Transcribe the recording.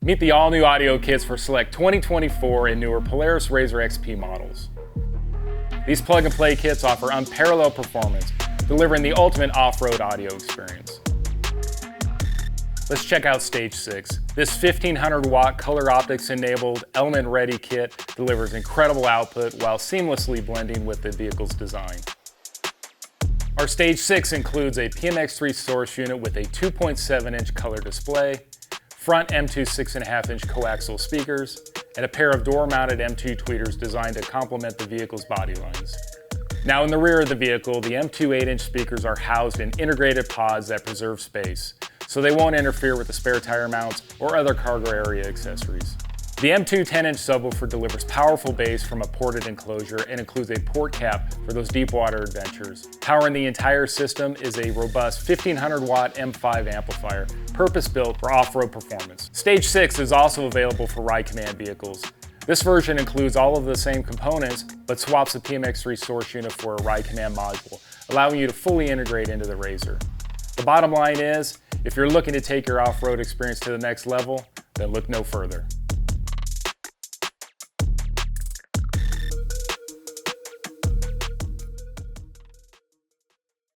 Meet the all-new audio kits for select 2024 and newer Polaris RZR XP models. These plug-and-play kits offer unparalleled performance, delivering the ultimate off-road audio experience. Let's check out Stage-6. This 1500-watt color optics-enabled, element-ready kit delivers incredible output while seamlessly blending with the vehicle's design. Our Stage-6 includes a PMX3 source unit with a 2.7-inch color display, front M2 6.5-inch coaxial speakers, and a pair of door-mounted M2 tweeters designed to complement the vehicle's body lines. Now in the rear of the vehicle, the M2 8-inch speakers are housed in integrated pods that preserve space, so they won't interfere with the spare tire mounts or other cargo area accessories. The M2 10-inch subwoofer delivers powerful bass from a ported enclosure and includes a port cap for those deep water adventures. Powering the entire system is a robust 1500-watt M5 amplifier, purpose-built for off-road performance. Stage-6 is also available for Ride Command vehicles. This version includes all of the same components, but swaps the PMX3 source unit for a Ride Command module, allowing you to fully integrate into the RZR. The bottom line is, if you're looking to take your off-road experience to the next level, then look no further.